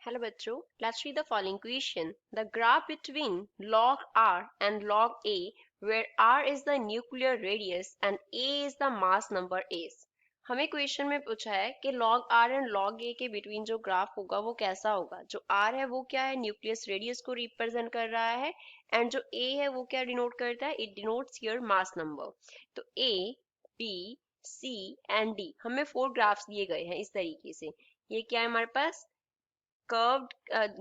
Hello बच्चों, let's read the following question. The graph between log R and log A, where R is the nuclear radius and A is the mass number is. हमें question में पूछा है कि log R and log A के between जो graph होगा वो कैसा होगा. जो R है वो क्या है, न्यूक्लियस रेडियस को रिप्रेजेंट कर रहा है, एंड जो A है वो क्या डिनोट करता है, it denotes your mass number. तो A, B, C and D हमें 4 ग्राफ्स दिए गए हैं इस तरीके से. ये क्या है हमारे पास, कर्व्ड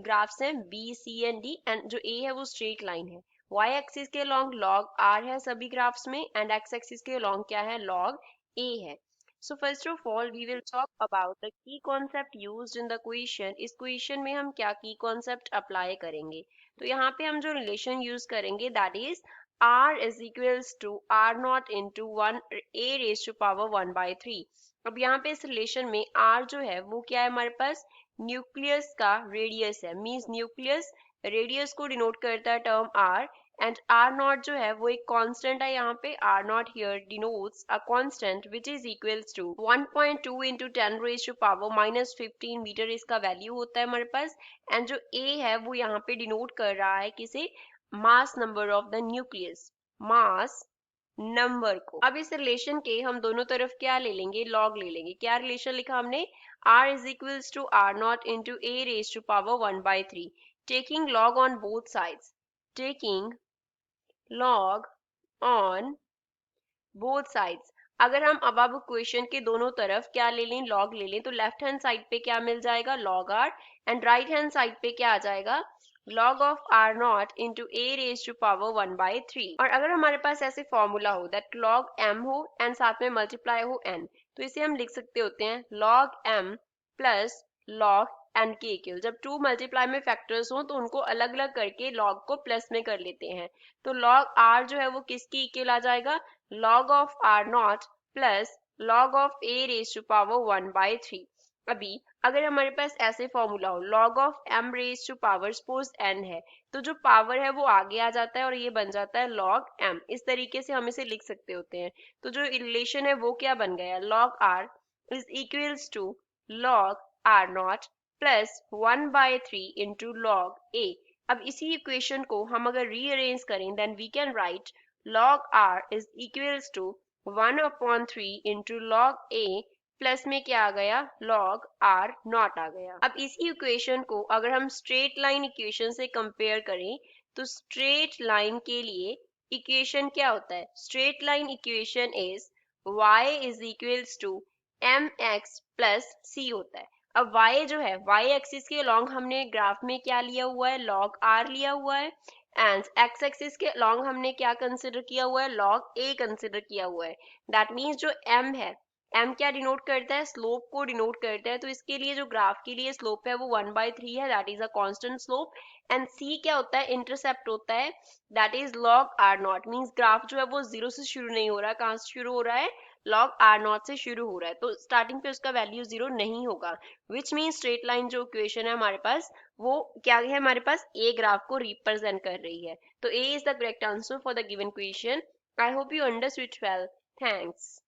ग्राफ्स हैं B C and D, and जो ए है वो स्ट्रेट लाइन है. वाई एक्सिस के लॉन्ग लॉग आर है सभी ग्राफ्स में, एंड एक्स एक्सिस के लॉन्ग क्या है, लॉग ए है. So first of all we will talk about the key concept used in the question. इस क्वेश्चन में हम क्या की कॉन्सेप्ट अप्लाई करेंगे. तो यहाँ पे हम जो रिलेशन यूज करेंगे that is r is equals to r naught into 1 a raised to power 1 by 3. अब यहाँ पे इस रिलेशन में r जो है वो क्या है हमारे पास, न्यूक्लियस का रेडियस है. मींस न्यूक्लियस रेडियस को डिनोट करता है term r, and r not जो है वो एक कांस्टेंट है. यहाँ पे r not here denotes a constant which is equals to 1.2 into 10 raised to power -15 metre इसका वैल्यू होता है हमारे पास. एंड जो a है वो यहाँ पे डिनोट कर रहा है किसे, mass number of the nucleus, mass number को. अब इस रिलेशन के हम दोनों तरफ क्या ले लेंगे, लॉग ले लेंगे. क्या रिलेशन लिखा हमने, r is equals to r naught into a raised to power 1 by 3, taking log on both sides, taking log on both sides. अगर हम अब क्वेश्चन के दोनों तरफ क्या ले लें, लॉग ले लें, तो लेफ्ट हैंड साइड पे क्या मिल जाएगा, log r, and right hand side पे क्या आ जाएगा, log of r naught into a raised to power 1 by 3. और अगर हमारे पास ऐसे फॉर्मूला हो दैट log m हो एंड साथ में मल्टीप्लाई हो n, तो इसे हम लिख सकते होते हैं log m plus log n के इक्वल. जब 2 मल्टीप्लाई में फैक्टर्स हो तो उनको अलग अलग करके log को प्लस में कर लेते हैं. तो log r जो है वो किसकी इक्वल आ जाएगा, log of r naught plus log of a raised to power 1 by 3. अभी अगर हमारे पास ऐसे फॉर्मूला हो log of m raised to power, suppose n है, तो जो पावर है वो आगे आ जाता है और ये बन जाता है log m. इस तरीके से हम इसे लिख सकते होते हैं. तो जो रिलेशन है वो क्या बन गया, log r is equals to log r naught plus 1 by 3 into log a. अब इसी इक्वेशन को हम अगर रीअरेंज करें then we can write log r is equals to 1/3 into log a plus में क्या आ गया, log r नॉट आ गया. अब इसी इक्वेशन को अगर हम स्ट्रेट लाइन इक्वेशन से कंपेयर करें तो स्ट्रेट लाइन के लिए इक्वेशन क्या होता है, straight line equation is y is equals to mx plus c होता है. अब y जो है, y एक्सिस के लॉन्ग हमने ग्राफ में क्या लिया हुआ है, log r लिया हुआ है, एंड x एक्सिस के लॉन्ग हमने क्या कंसिडर किया हुआ है, log a कंसिडर किया हुआ है. दैट मीन्स जो m है, m क्या डिनोट करता है, स्लोप को डिनोट करता है. तो इसके लिए जो ग्राफ के लिए स्लोप है वो 1/3 है, that is a constant slope. And c क्या होता है, इंटरसेप्ट होता है, that is log r not. Means graph जो है वो जीरो से शुरू नहीं हो रहा है, कहाँ से शुरू हो रहा है, log r नॉट से शुरू हो रहा है. तो स्टार्टिंग पे उसका वैल्यू जीरो नहीं होगा, विच मीन स्ट्रेट लाइन जो इक्वेशन है हमारे पास वो क्या है, हमारे पास a ग्राफ को रिप्रेजेंट कर रही है. तो a is the correct answer for the given question. I hope you understood well. Thanks.